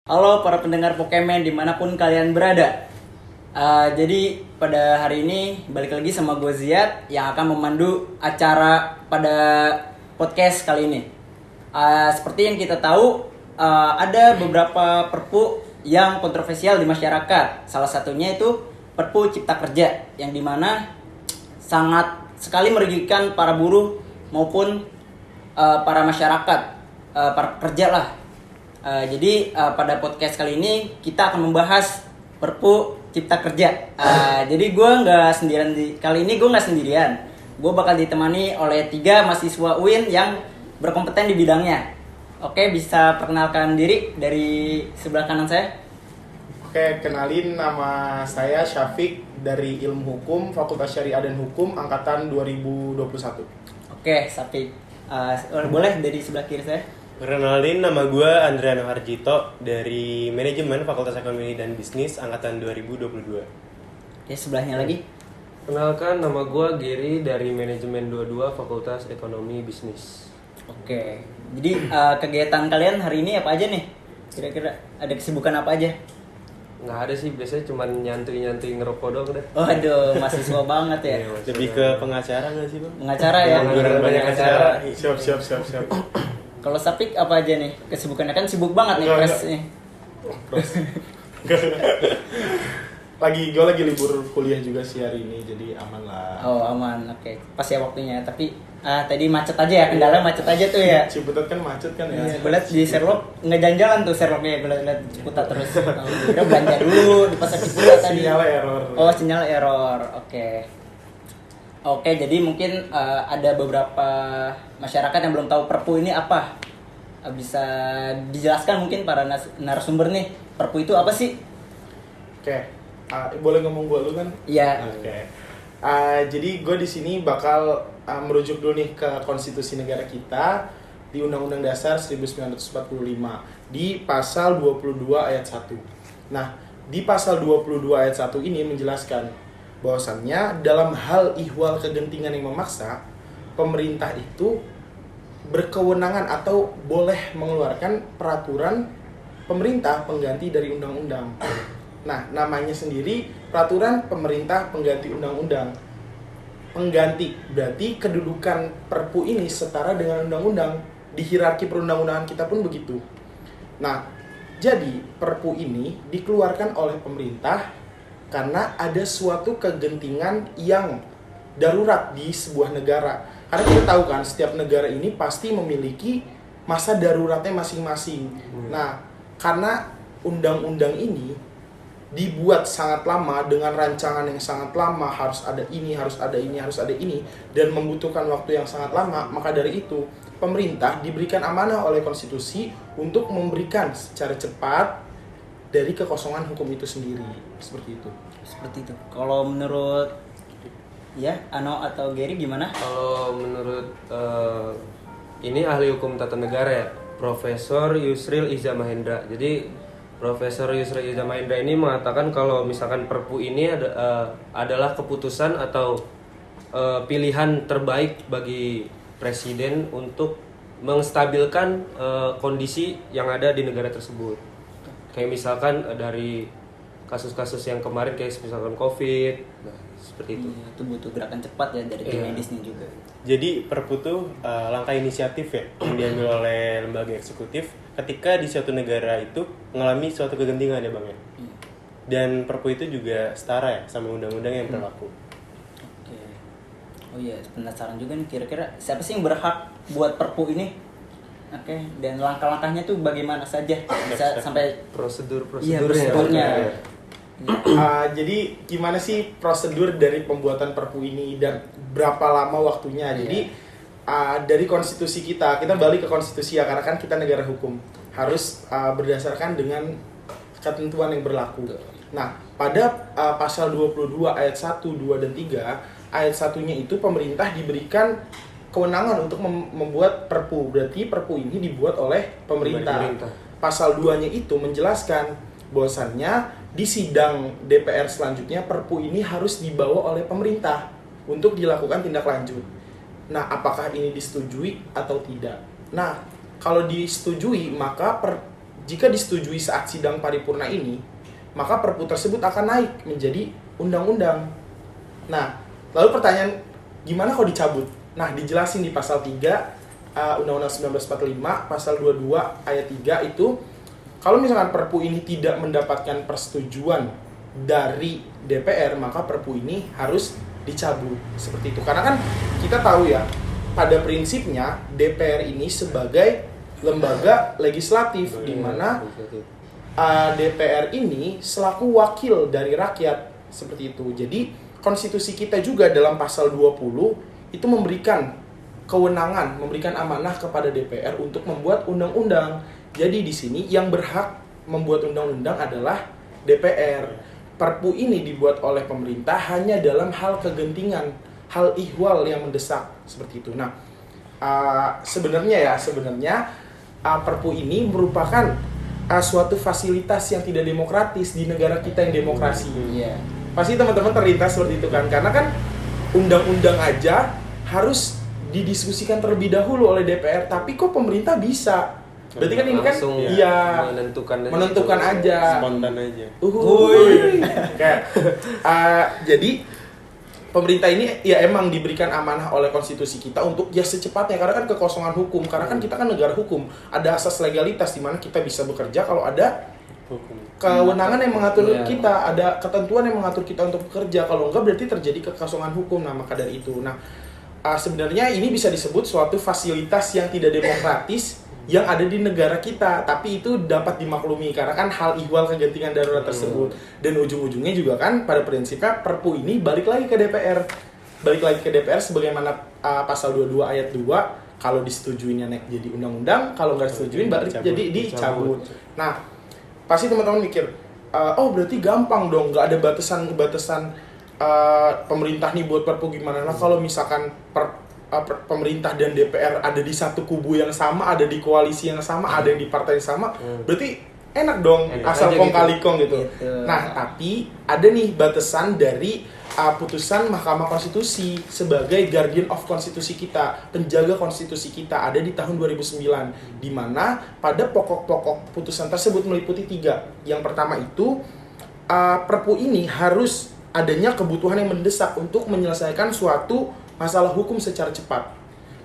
Halo para pendengar Pokemon dimanapun kalian berada. Jadi pada hari ini balik lagi sama gue Ziad yang akan memandu acara pada podcast kali ini. Seperti yang kita tahu, ada beberapa perpu yang kontroversial di masyarakat. Salah satunya itu Perpu Cipta Kerja yang dimana sangat sekali merugikan para buruh maupun para masyarakat, para pekerja lah. Jadi pada podcast kali ini kita akan membahas Perpu Cipta Kerja. Jadi gue nggak sendirian kali ini gue nggak sendirian. Gue bakal ditemani oleh 3 mahasiswa UIN yang berkompeten di bidangnya. Oke, bisa perkenalkan diri dari sebelah kanan saya. Oke, kenalin, nama saya Syafiq dari Ilmu Hukum, Fakultas Syariah dan Hukum, Angkatan 2021. Oke, Syafiq. Boleh dari sebelah kiri saya. Perkenalin, nama gue Andriano Harjito dari Manajemen Fakultas Ekonomi dan Bisnis Angkatan 2022. Oke, sebelahnya lagi. Kenalkan, nama gue Giri dari Manajemen 22 Fakultas Ekonomi Bisnis. Oke, jadi kegiatan kalian hari ini apa aja nih? Kira-kira ada kesibukan apa aja? Nggak ada sih, biasanya cuma nyantuy ngerokok doang deh. Waduh, mahasiswa banget ya. Iya, Mas. Lebih ke pengacara nggak sih, Bang? Pengacara ya. Banyak acara. Siap. Kalau Sapik apa aja nih kesibukannya, kan sibuk banget nih Enggak. pres nih. Gue lagi libur kuliah juga sih hari ini, jadi aman lah. Oh aman, oke. Pas ya waktunya. Tapi tadi macet aja ya, kendala macet aja tuh ya. Ciputat kan macet kan ya. Gue liat di Sherlock nggak jalan-jalan tuh Sherlocknya, gue liat Ciputat terus. Kira belanja dulu di pasar Ciputat tadi. Sinyalnya error. Oh sinyal error, oke. Oke, jadi mungkin ada beberapa masyarakat yang belum tahu Perpu ini apa. Bisa dijelaskan mungkin para narasumber nih, Perpu itu apa sih? Oke, boleh ngomong gue dulu kan? Iya. Oke. Jadi gue di sini bakal merujuk dulu nih ke konstitusi negara kita di Undang-Undang Dasar 1945 di pasal 22 ayat 1. Nah, di pasal 22 ayat 1 ini menjelaskan bahwasannya dalam hal ihwal kegentingan yang memaksa, pemerintah itu berkewenangan atau boleh mengeluarkan peraturan pemerintah pengganti dari undang-undang. Nah, namanya sendiri peraturan pemerintah pengganti undang-undang. Pengganti berarti kedudukan Perpu ini setara dengan undang-undang. Di hierarki perundang-undangan kita pun begitu. Nah, jadi Perpu ini dikeluarkan oleh pemerintah karena ada suatu kegentingan yang darurat di sebuah negara. Karena kita tahu kan, setiap negara ini pasti memiliki masa daruratnya masing-masing. Nah, karena undang-undang ini dibuat sangat lama dengan rancangan yang sangat lama, harus ada ini, harus ada ini, harus ada ini, dan membutuhkan waktu yang sangat lama, maka dari itu pemerintah diberikan amanah oleh konstitusi untuk memberikan secara cepat dari kekosongan hukum itu sendiri. Seperti itu. Seperti itu. Kalau menurut ya Ano atau Gary gimana? Kalau menurut ini ahli hukum tata negara ya, Profesor Yusril Iza Mahendra. Jadi Profesor Yusril Iza Mahendra ini mengatakan kalau misalkan Perpu ini adalah keputusan atau pilihan terbaik bagi presiden untuk menstabilkan kondisi yang ada di negara tersebut. Kayak misalkan dari kasus-kasus yang kemarin kayak misalkan COVID, nah seperti itu. Iya, itu butuh gerakan cepat ya dari tim medisnya juga. Jadi Perpu itu langkah inisiatif ya yang diambil oleh lembaga eksekutif ketika di suatu negara itu mengalami suatu kegentingan ya, Bang ya. Dan Perpu itu juga setara ya sama undang-undang yang berlaku. Oke. Oh iya, penasaran juga nih kira-kira siapa sih yang berhak buat Perpu ini? Oke, dan langkah-langkahnya tuh bagaimana saja bisa sampai Prosedurnya. prosedurnya. Jadi gimana sih prosedur dari pembuatan Perpu ini dan berapa lama waktunya? Jadi dari konstitusi kita balik ke konstitusi ya, karena kan kita negara hukum, harus berdasarkan dengan ketentuan yang berlaku. Nah, pada pasal 22 ayat 1, 2 dan 3, ayat 1-nya itu pemerintah diberikan kewenangan untuk membuat Perpu. Berarti Perpu ini dibuat oleh pemerintah. Pasal 2-nya itu menjelaskan bahwasannya di sidang DPR selanjutnya Perpu ini harus dibawa oleh pemerintah untuk dilakukan tindak lanjut. Nah, apakah ini disetujui atau tidak? Nah, kalau disetujui maka jika disetujui saat sidang paripurna ini, maka Perpu tersebut akan naik menjadi undang-undang. Nah, lalu pertanyaan, gimana kalau dicabut? Nah, dijelasin di pasal 3 Undang-Undang 1945, pasal 22 ayat 3 itu, kalau misalkan Perpu ini tidak mendapatkan persetujuan dari DPR, maka Perpu ini harus dicabut. Seperti itu. Karena kan kita tahu ya, pada prinsipnya DPR ini sebagai lembaga legislatif, di mana DPR ini selaku wakil dari rakyat, seperti itu. Jadi konstitusi kita juga dalam pasal 20 itu memberikan kewenangan, memberikan amanah kepada DPR untuk membuat undang-undang. Jadi di sini yang berhak membuat undang-undang adalah DPR. Perpu ini dibuat oleh pemerintah hanya dalam hal kegentingan, hal ihwal yang mendesak, seperti itu. Nah, sebenarnya Perpu ini merupakan suatu fasilitas yang tidak demokratis di negara kita yang demokrasi. Iya. Pasti teman-teman terlintas seperti itu kan, karena kan undang-undang aja harus didiskusikan terlebih dahulu oleh DPR, tapi kok pemerintah bisa? Berarti kan ini kan Langsung iya menentukan aja. Spontan aja. Kayak, jadi pemerintah ini ya emang diberikan amanah oleh konstitusi kita untuk ya secepatnya, karena kan kekosongan hukum, karena kan kita kan negara hukum, ada asas legalitas di mana kita bisa bekerja kalau ada kewenangan yang mengatur kita, ada ketentuan yang mengatur kita untuk bekerja. Kalau enggak berarti terjadi kekosongan hukum. Nah, maka dari itu, sebenarnya ini bisa disebut suatu fasilitas yang tidak demokratis yang ada di negara kita, tapi itu dapat dimaklumi karena kan hal ihwal kegentingan darurat tersebut. Dan ujung-ujungnya juga kan pada prinsipnya Perpu ini balik lagi ke DPR. Balik lagi ke DPR sebagaimana pasal 22 ayat 2, kalau disetujuinya naik jadi undang-undang, kalau nggak disetujuin balik jadi dicabut. Nah, pasti teman-teman mikir, oh berarti gampang dong, nggak ada batasan pemerintah nih buat Perpu gimana. Nah, kalau misalkan pemerintah dan DPR ada di satu kubu yang sama, ada di koalisi yang sama, ada yang di partai yang sama, berarti enak dong, asal kong kali kong gitu. Nah, tapi ada nih batasan dari putusan Mahkamah Konstitusi sebagai guardian of konstitusi kita, penjaga konstitusi kita, ada di tahun 2009, di mana pada pokok-pokok putusan tersebut meliputi 3. Yang pertama itu, Perpu ini harus adanya kebutuhan yang mendesak untuk menyelesaikan suatu masalah hukum secara cepat.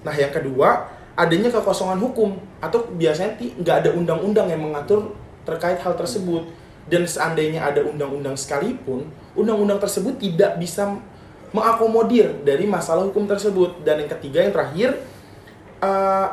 Nah, yang kedua, adanya kekosongan hukum, atau biasanya nggak ada undang-undang yang mengatur terkait hal tersebut. Dan seandainya ada undang-undang sekalipun, undang-undang tersebut tidak bisa mengakomodir dari masalah hukum tersebut. Dan yang ketiga, yang terakhir,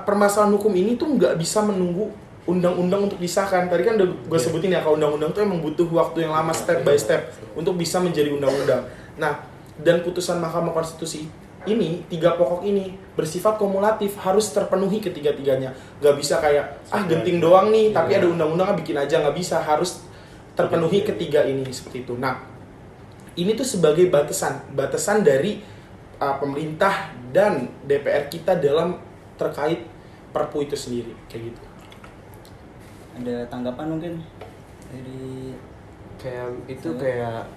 permasalahan hukum ini tuh nggak bisa menunggu undang-undang untuk disahkan. Tadi kan udah gue sebutin ya, kalau undang-undang tuh emang butuh waktu yang lama, step by step, untuk bisa menjadi undang-undang. Nah, dan putusan Mahkamah Konstitusi ini, 3 pokok ini bersifat kumulatif, harus terpenuhi ketiga-tiganya. Gak bisa kayak, genting doang nih, tapi ada undang-undang bikin aja, gak bisa, harus terpenuhi ketiga ini, seperti itu. Nah, ini tuh sebagai batasan dari pemerintah dan DPR kita dalam terkait Perpu itu sendiri, kayak gitu. Ada tanggapan mungkin dari kayak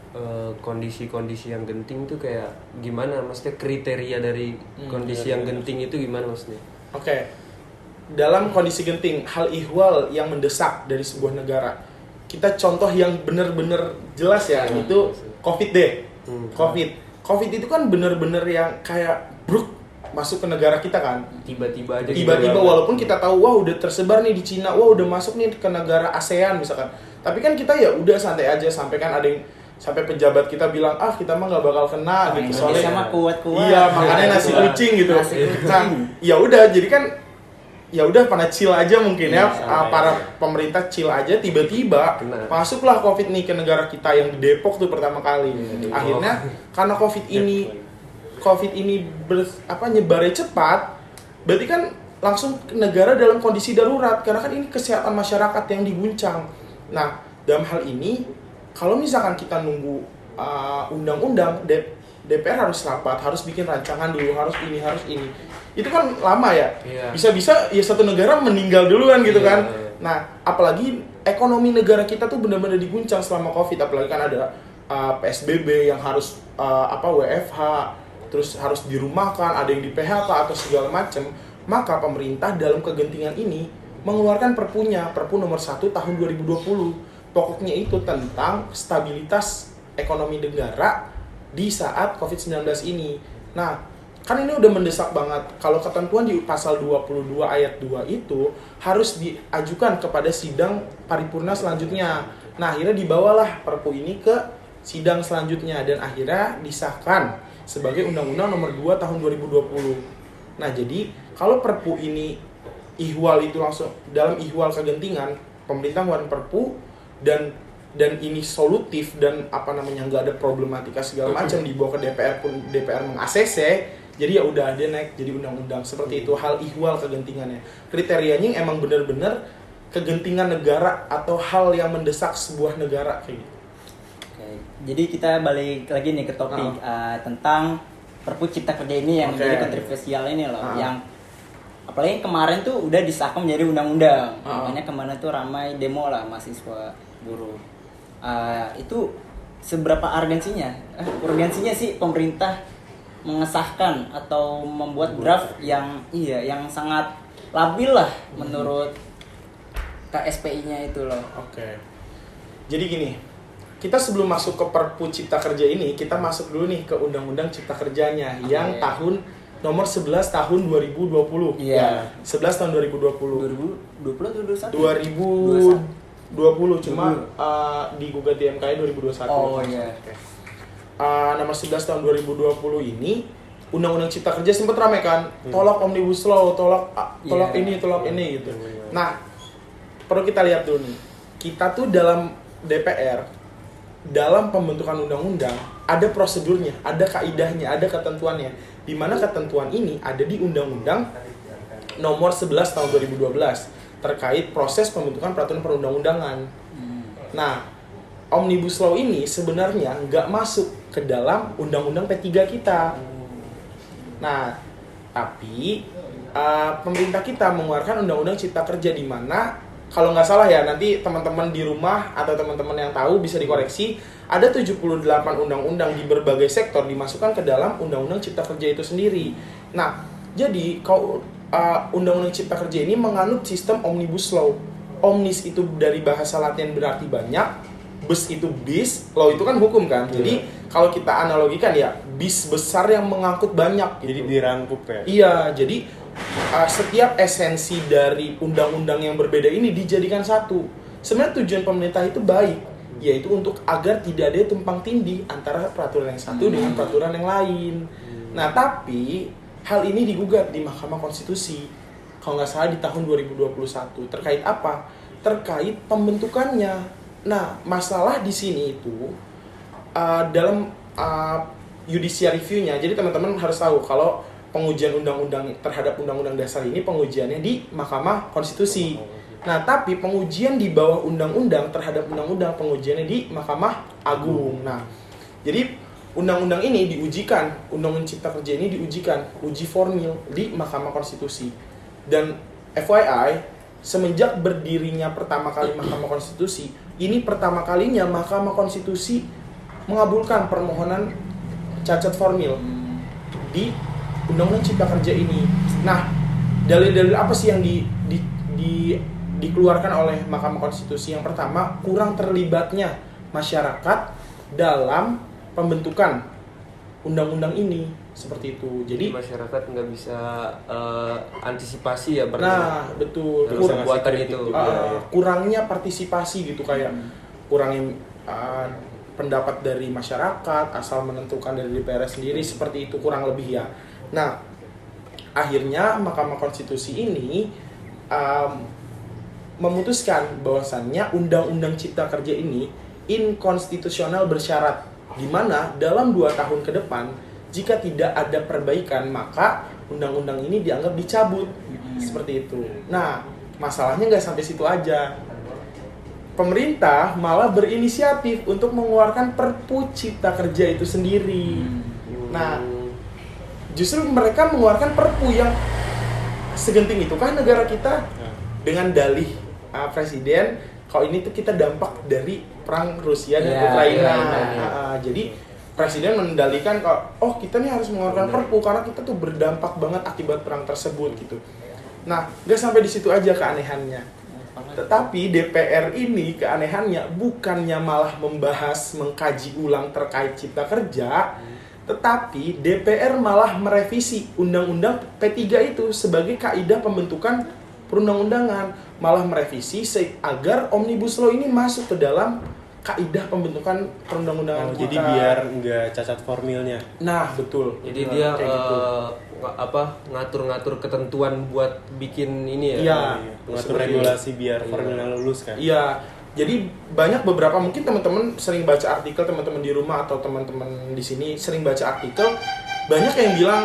kondisi-kondisi yang genting tuh kayak gimana, maksudnya kriteria dari kondisi yang genting itu gimana maksudnya? Oke. Dalam kondisi genting, hal ihwal yang mendesak dari sebuah negara, kita contoh yang benar-benar jelas ya, itu COVID deh. COVID itu kan benar-benar yang kayak masuk ke negara kita kan, Tiba-tiba aja walaupun kita tahu wah udah tersebar nih di Cina, wah udah masuk nih ke negara ASEAN misalkan, tapi kan kita ya udah santai aja, sampai kan ada yang sampai pejabat kita bilang kita mah nggak bakal kena gitu, soalnya sama kuat-kuat. iya, makanya nasi kucing gitu. Nah, ya udah, jadi kan ya udah pada chill aja mungkin ya, para pemerintah chill aja, tiba-tiba masuklah COVID nih ke negara kita yang di Depok tuh pertama kali. Akhirnya karena COVID ini nyebarnya cepat, berarti kan langsung negara dalam kondisi darurat, karena kan ini kesehatan masyarakat yang diguncang. Nah, dalam hal ini kalau misalkan kita nunggu undang-undang, DPR harus rapat, harus bikin rancangan dulu, harus ini, itu kan lama ya. Bisa-bisa ya satu negara meninggal duluan gitu kan. Nah, apalagi ekonomi negara kita tuh benar-benar diguncang selama COVID, apalagi kan ada PSBB yang harus WFH, terus harus dirumahkan, ada yang di PHK atau segala macam. Maka pemerintah dalam kegentingan ini mengeluarkan perpunya, Perpu nomor 1 tahun 2020. Pokoknya itu tentang stabilitas ekonomi negara di saat COVID-19 ini. Nah, kan ini udah mendesak banget. Kalau ketentuan di pasal 22 ayat 2 itu harus diajukan kepada sidang paripurna selanjutnya. Nah, akhirnya dibawalah Perpu ini ke sidang selanjutnya dan akhirnya disahkan sebagai Undang-Undang nomor 2 tahun 2020. Nah, jadi kalau Perpu ini ihwal itu langsung dalam ihwal kegentingan, pemerintah ngeluarin Perpu dan ini solutif dan nggak ada problematika segala macam, dibawa ke DPR pun DPR meng-ACC, jadi ya udah dia naik jadi undang-undang seperti itu. Hal ihwal kegentingannya, kriterianya emang benar-benar kegentingan negara atau hal yang mendesak sebuah negara kayak gitu. Oke, jadi kita balik lagi nih ke topik tentang Perpu Cipta Kerja ini yang menjadi kontroversial ini loh, yang apalagi kemarin tuh udah disahkan menjadi undang-undang. Makanya kemana tuh ramai demo lah mahasiswa buruh. Itu seberapa urgensinya sih pemerintah mengesahkan atau membuat draft yang sangat labil lah menurut KSPI-nya itu loh. Oke. Jadi gini, kita sebelum masuk ke Perpu Cipta Kerja ini, kita masuk dulu nih ke Undang-Undang Cipta Kerjanya yang tahun nomor 11 tahun 2020. Iya. 11 tahun 2020. 2020 atau 21? 2020 cuma digugat di MKI 2021. Oh iya. Nomor 11 tahun 2020 ini Undang-Undang Cipta Kerja sempat ramai kan, tolak Omnibus Law, tolak ini gitu. Nah, perlu kita lihat dulu nih. Kita tuh dalam DPR, dalam pembentukan undang-undang ada prosedurnya, ada kaidahnya, ada ketentuannya. Di mana ketentuan ini ada di Undang-Undang nomor 11 tahun 2012 terkait proses pembentukan peraturan perundang-undangan. Nah, Omnibus Law ini sebenarnya nggak masuk ke dalam Undang-Undang P3 kita. Nah, tapi pemerintah kita mengeluarkan Undang-Undang Cipta Kerja di mana, kalau nggak salah ya, nanti teman-teman di rumah atau teman-teman yang tahu bisa dikoreksi, ada 78 undang-undang di berbagai sektor dimasukkan ke dalam Undang-Undang Cipta Kerja itu sendiri. Nah, jadi kalau Undang-Undang Cipta Kerja ini menganut sistem Omnibus Law. Omnis itu dari bahasa Latin berarti banyak, bus itu bis, law itu kan hukum kan. Jadi kalau kita analogikan ya, bis besar yang mengangkut banyak gitu. Jadi dirangkup ya? Iya, jadi setiap esensi dari undang-undang yang berbeda ini dijadikan satu. Sebenarnya tujuan pemerintah itu baik, yaitu untuk agar tidak ada tumpang tindih antara peraturan yang satu dengan peraturan yang lain. Nah, tapi hal ini digugat di Mahkamah Konstitusi, kalau nggak salah di tahun 2021. Terkait apa? Terkait pembentukannya. Nah, masalah di sini itu dalam judicial review-nya. Jadi teman-teman harus tahu kalau pengujian undang-undang terhadap undang-undang dasar ini pengujiannya di Mahkamah Konstitusi. Nah, tapi pengujian di bawah undang-undang terhadap undang-undang pengujiannya di Mahkamah Agung. Nah, jadi undang-undang ini diujikan, Undang-Undang Cipta Kerja ini diujikan, uji formil di Mahkamah Konstitusi. Dan FYI, semenjak berdirinya pertama kali Mahkamah Konstitusi, ini pertama kalinya Mahkamah Konstitusi mengabulkan permohonan cacat formil di Undang-Undang Cipta Kerja ini. Nah, dalil-dalil apa sih yang dikeluarkan oleh Mahkamah Konstitusi? Yang pertama, kurang terlibatnya masyarakat dalam pembentukan undang-undang ini, seperti itu. Jadi masyarakat nggak bisa antisipasi ya berarti. Nah, betul. Perbuatan itu. Kurangnya partisipasi gitu, kayak kurangnya pendapat dari masyarakat asal menentukan dari DPR sendiri, seperti itu kurang lebih ya. Nah, akhirnya Mahkamah Konstitusi ini memutuskan bahwasannya Undang-Undang Cipta Kerja ini inkonstitusional bersyarat, di mana dalam 2 tahun ke depan jika tidak ada perbaikan maka undang-undang ini dianggap dicabut. Seperti itu. Nah, masalahnya nggak sampai situ aja. Pemerintah malah berinisiatif untuk mengeluarkan Perpu Cipta Kerja itu sendiri. Nah, justru mereka mengeluarkan Perpu yang segenting itu kan negara kita, dengan dalih presiden kalau ini tuh kita dampak dari perang Rusia dan Ukraina. Jadi presiden mendalikan kalau kita nih harus mengeluarkan Perpu karena kita tuh berdampak banget akibat perang tersebut gitu. Nah, nggak sampai di situ aja keanehannya. Tetapi DPR ini keanehannya bukannya malah membahas, mengkaji ulang terkait cipta kerja, tetapi DPR malah merevisi Undang-Undang P3 itu sebagai kaidah pembentukan perundang-undangan, malah merevisi agar Omnibus Law ini masuk ke dalam kaidah pembentukan perundang-undangan kita. Jadi biar nggak cacat formilnya. Nah, betul. Jadi Betul, dia kayak gitu. ngatur-ngatur ketentuan buat bikin ini ya. Iya. Mengatur Seperti regulasi biar formilnya lulus kan. Iya, jadi banyak beberapa mungkin teman-teman sering baca artikel, teman-teman di rumah atau teman-teman di sini sering baca artikel, banyak yang bilang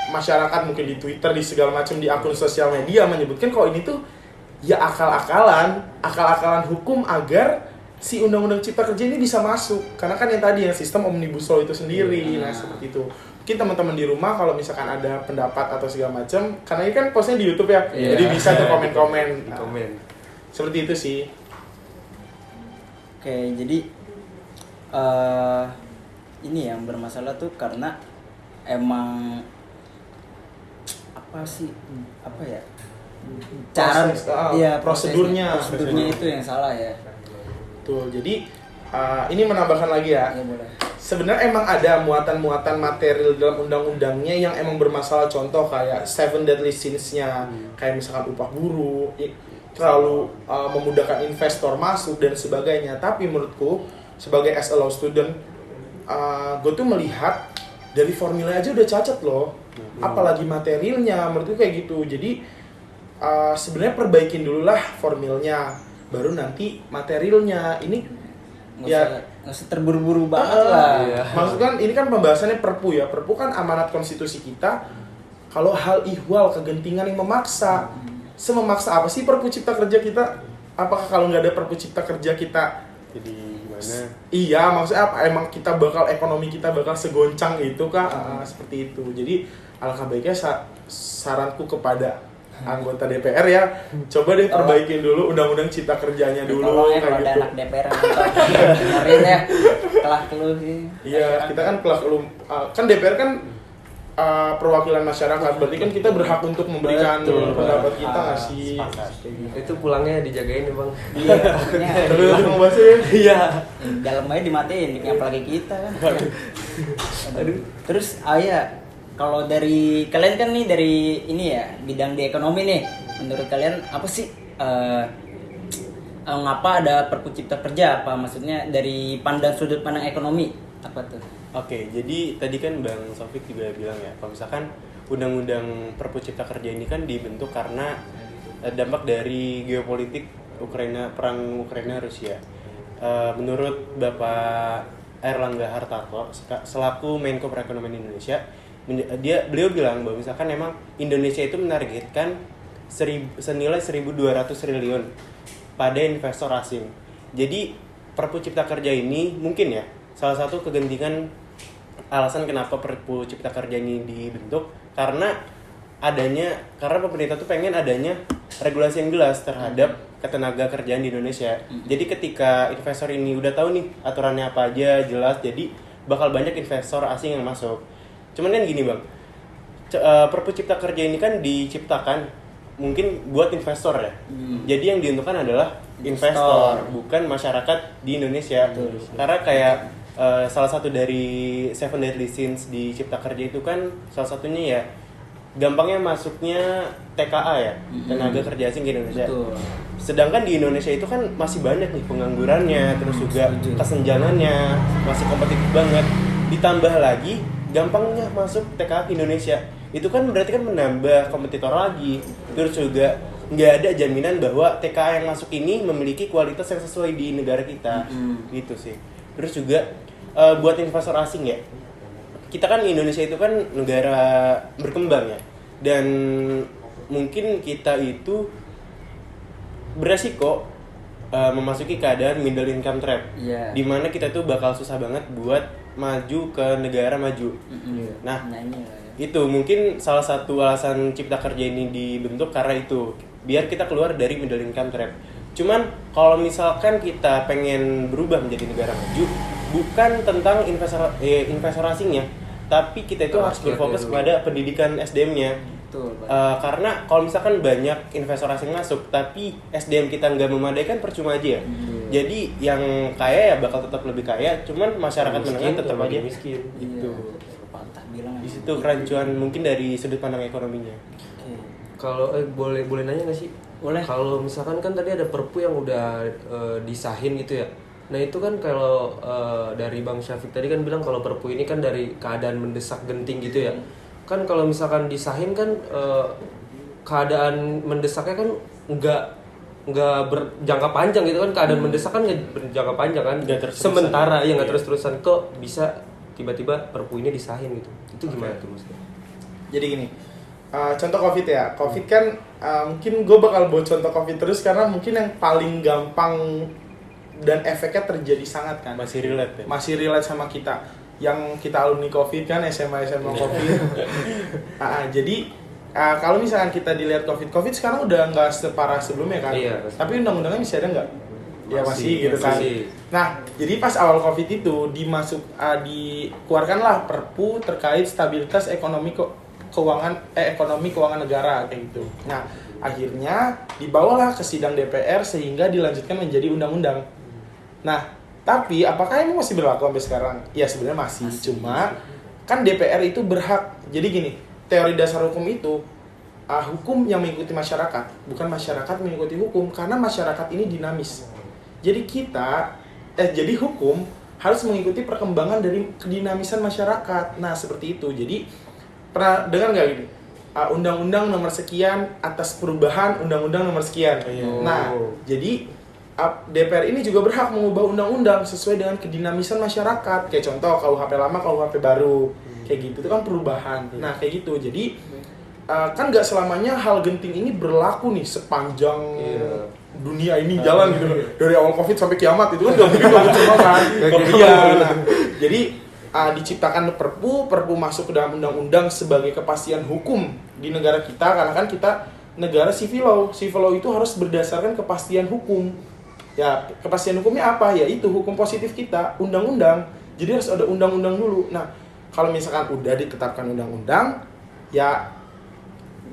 masyarakat mungkin di Twitter, di segala macam di akun sosial media menyebutkan kalau ini tuh ya akal-akalan hukum agar si undang-undang cipta kerja ini bisa masuk. Karena kan yang tadi yang sistem omnibus law itu sendiri, nah seperti itu. Mungkin teman-teman di rumah kalau misalkan ada pendapat atau segala macam, karena ini kan postnya di YouTube ya, jadi bisa tuh komen-komen. Nah, Komen. seperti itu sih. Oke, jadi ini yang bermasalah tuh karena emang apa ya, cara Proses, prosesnya, prosedurnya. prosedurnya itu yang salah ya. Betul. Jadi ini menambahkan lagi ya. Iya boleh. Sebenarnya emang ada muatan-muatan material dalam undang-undangnya yang emang bermasalah. Contoh kayak Seven Deadly Sins-nya, kayak misalkan upah buruh, terlalu memudahkan investor masuk dan sebagainya. Tapi menurutku sebagai as a law student, gue tuh melihat dari formula aja udah cacat loh. Apalagi materialnya, menurutku kayak gitu. Jadi sebenarnya perbaikin dulu lah formilnya, baru nanti materialnya. Ini Nggak usah terburu-buru banget lah. Iya. Maksud kan ini kan pembahasannya Perpu ya. Perpu kan amanat konstitusi kita. Kalau hal ihwal kegentingan yang memaksa, sememaksa apa sih Perpu Cipta Kerja kita? Apakah kalau nggak ada Perpu Cipta Kerja kita? Jadi gimana? Iya, maksudnya apa? Emang kita ekonomi kita bakal segoncang itu kah? Seperti itu. Jadi alangkah baiknya saranku kepada anggota DPR ya, coba deh perbaikin dulu undang-undang cipta kerjanya dulu. Tolong ya kalau kayak ada gitu. anak DPR yang nonton, dengerin ya kelah keluh sih. Iya, kita kan kan DPR kan perwakilan masyarakat, berarti kan kita berhak untuk memberikan Betul. pendapat kita nggak sih? Itu pulangnya dijagain ya bang. Iya, makanya Tapi untuk membahasnya Iya. dalam aja dimatiin, apalagi kita kan. Aduh. Terus kalau dari kalian kan nih dari ini ya bidang di ekonomi nih, menurut kalian apa sih ngapa ada Perpu Cipta Kerja? Apa maksudnya dari sudut pandang ekonomi apa tuh? Oke, jadi tadi kan Bang Sofik juga bilang ya, kalau misalkan Undang-Undang Perpu Cipta Kerja ini kan dibentuk karena dampak dari geopolitik perang Ukraina Rusia. Menurut Bapak Airlangga Hartarto selaku Menko Perekonomian Indonesia, beliau bilang bahwa misalkan memang Indonesia itu menargetkan senilai 1.200 triliun pada investor asing. Jadi Perpu Cipta Kerja ini mungkin ya salah satu kegentingan alasan kenapa Perpu Cipta Kerja ini dibentuk karena pemerintah tuh pengen adanya regulasi yang jelas terhadap ketenaga kerjaan di Indonesia. Jadi ketika investor ini udah tahu nih aturannya apa aja jelas, jadi bakal banyak investor asing yang masuk. Cuman kan gini bang, Perpu Cipta Kerja ini kan diciptakan mungkin buat investor ya. Jadi yang diuntungkan adalah investor, bukan masyarakat di Indonesia. Karena kayak salah satu dari Seven Deadly Sins di Cipta Kerja itu kan salah satunya ya gampangnya masuknya TKA ya, tenaga kerja asing ke Indonesia. Betul. Sedangkan di Indonesia itu kan masih banyak nih penganggurannya, terus juga kesenjangannya masih kompetitif banget. Ditambah lagi gampangnya masuk TKA ke Indonesia, itu kan berarti kan menambah kompetitor lagi. Terus juga nggak ada jaminan bahwa TKA yang masuk ini memiliki kualitas yang sesuai di negara kita, gitu sih. Terus juga buat investor asing ya, kita kan Indonesia itu kan negara berkembang ya, dan mungkin kita itu beresiko memasuki keadaan middle income trap, dimana kita tuh bakal susah banget buat maju ke negara maju. Nah, itu mungkin salah satu alasan Cipta Kerja ini dibentuk karena itu, biar kita keluar dari middle income trap. Cuman kalau misalkan kita pengen berubah menjadi negara maju, bukan tentang investor asingnya, tapi kita itu harus berfokus kepada pendidikan SDM-nya. Betul, Pak. Karena kalau misalkan banyak investor asing masuk, tapi SDM kita nggak memadai kan percuma aja ya. Jadi yang kaya ya bakal tetap lebih kaya, cuman masyarakat menengah tetap aja miskin. Gitu. Iya, patah bilang. Di situ kerancuan mungkin dari sudut pandang ekonominya. Oke. Kalau boleh nanya nggak sih? Boleh. Kalau misalkan kan tadi ada perpu yang udah disahin gitu ya. Nah itu kan kalau dari Bang Syafiq tadi kan bilang kalau perpu ini kan dari keadaan mendesak genting gitu ya. Kan kalau misalkan disahin kan keadaan mendesaknya kan nggak berjangka panjang gitu kan, keadaan mendesak kan nggak berjangka panjang kan. Nggak terus-terusan. Sementara ya nggak terus-terusan, kok bisa tiba-tiba perpu ini disahin gitu. Itu gimana tuh maksudnya? Jadi gini, contoh COVID ya. COVID kan mungkin gue bakal bawa contoh COVID terus karena mungkin yang paling gampang dan efeknya terjadi sangat kan. Masih relate ya? Masih relate sama kita. Yang kita alumni COVID kan, SMA COVID. Jadi kalau misalkan kita dilihat COVID sekarang udah nggak separah sebelumnya kan. Iya. Tapi undang-undangnya masih ada nggak? Ya masih gitu kan. masih. Nah, jadi pas awal COVID itu dikeluarkanlah Perpu terkait stabilitas ekonomi keuangan negara kayak gitu. Nah, akhirnya dibawalah ke sidang DPR sehingga dilanjutkan menjadi undang-undang. Nah, tapi apakah ini masih berlaku sampai sekarang? Ya sebenarnya masih. Cuma kan DPR itu berhak. Jadi gini, teori dasar hukum itu hukum yang mengikuti masyarakat, bukan masyarakat mengikuti hukum, karena masyarakat ini dinamis. Jadi jadi hukum harus mengikuti perkembangan dari kedinamisan masyarakat. Nah, seperti itu. Jadi pernah dengar nggak gini? Undang-undang nomor sekian atas perubahan undang-undang nomor sekian. Nah, jadi DPR ini juga berhak mengubah undang-undang sesuai dengan kedinamisan masyarakat. Kayak contoh KUHP lama, KUHP baru. Kayak gitu, itu kan perubahan. Nah, kayak gitu. Jadi kan nggak selamanya hal genting ini berlaku nih sepanjang dunia ini jalan gitu. Dari awal COVID sampai kiamat itu kan nggak mungkin cuma kan. Nah, jadi diciptakan perpu masuk ke dalam undang-undang sebagai kepastian hukum di negara kita, karena kan kita negara civil law. Civil law itu harus berdasarkan kepastian hukum. Ya, kepastian hukumnya apa? Ya itu hukum positif kita, undang-undang. Jadi harus ada undang-undang dulu. Nah, kalau misalkan udah ditetapkan undang-undang, ya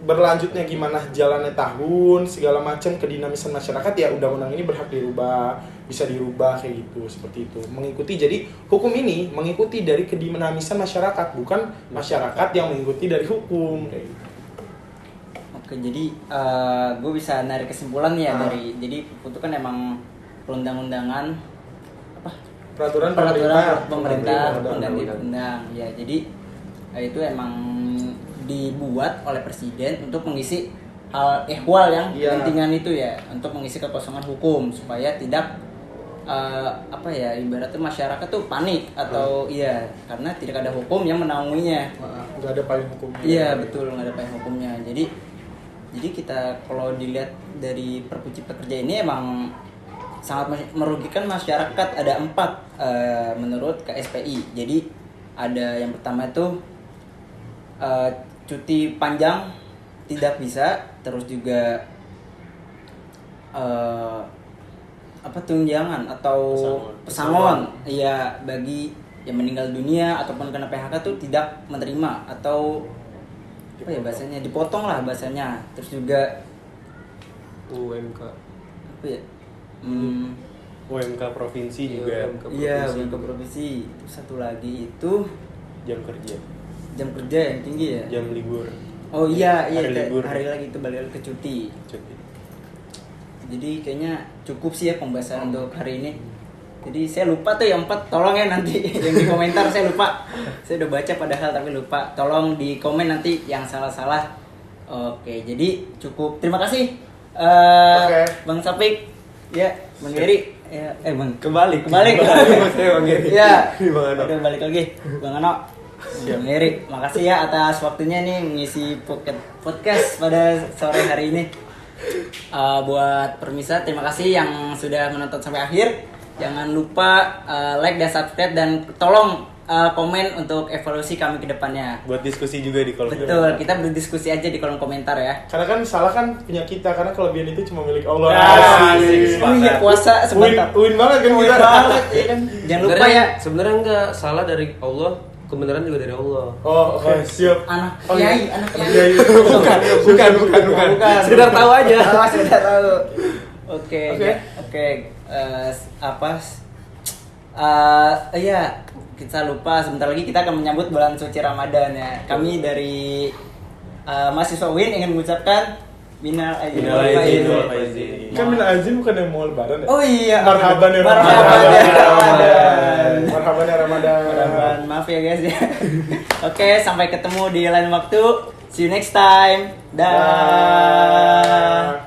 berlanjutnya gimana jalannya tahun segala macam kedinamisan masyarakat, ya undang-undang ini berhak dirubah, bisa dirubah kayak gitu, seperti itu. Mengikuti, jadi hukum ini mengikuti dari kedinamisan masyarakat, bukan masyarakat yang mengikuti dari hukum kayak gitu. Oke, jadi gue bisa narik kesimpulan ya dari, jadi itu kan emang perundang-undangan Peraturan pemerintah undang-undang. pengganti undang. Ya, jadi itu emang dibuat oleh presiden untuk mengisi hal ehwal yang kepentingan itu ya, untuk mengisi kekosongan hukum supaya tidak ibaratnya masyarakat tuh panik atau karena tidak ada hukum yang menaunginya. Nggak ada payung hukumnya. Iya, betul, nggak ada payung hukumnya. Jadi kita kalau dilihat dari Perpu Cipta Kerja ini emang sangat merugikan masyarakat. Ada 4 menurut KSPI. Jadi ada yang pertama itu cuti panjang tidak bisa, terus juga tunjangan atau pesangon bagi yang meninggal dunia ataupun kena PHK tuh tidak menerima, atau bahasanya dipotong lah bahasanya. Terus juga UMK. UMK provinsi juga. UMK provinsi. Terus satu lagi itu Jam kerja yang tinggi ya. Jam libur. Oh iya, Hari libur. hari lagi itu balik ke cuti. Jadi kayaknya cukup sih ya pembahasan untuk hari ini. Jadi saya lupa tuh yang 4, tolong ya nanti yang di komentar, saya lupa. Saya udah baca padahal tapi lupa. Tolong di komen nanti yang salah-salah. Oke, jadi cukup. Terima kasih Bang Syafiq. Ya, Bang Geri. Ya, Bang kembali. Saya Bang Geri. Ya. Bang Ano. Udah balik lagi. Bang Ano. Bang Geri, makasih ya atas waktunya nih mengisi podcast pada sore hari ini. Buat permisa, terima kasih yang sudah menonton sampai akhir. Jangan lupa like dan subscribe, dan tolong komen untuk evaluasi kami ke depannya. Buat diskusi juga di kolom Betul, kita berdiskusi aja di kolom komentar ya. Karena kan salah kan punya kita, karena kelebihan itu cuma milik Allah. Oh iya, puasa sebentar. Win banget kan kita. Jangan lupa ya. Sebenarnya enggak salah dari Allah. kebenaran juga dari Allah. Oh, oke, siap. Anak Oh, iya. kiai, anak kiai. Iya, iya. Bukan. Sekedar tahu aja. Oh, sekedar tahu. Oke, Oke. oke. Iya, kita lupa sebentar lagi kita akan menyambut bulan suci Ramadan ya. Kami dari mahasiswa UIN ingin mengucapkan minal aidin Minal wal aidin faizin. wal faizin. Kan minal aidin bukan yang mau lebaran ya? Oh iya. Marhaban ya Marhaban ya Ramadan. Ramadan. Marhaban ya Ramadan. Marhaban. Maaf ya guys ya. Oke, sampai ketemu di lain waktu. See you next time. Dah. Dah.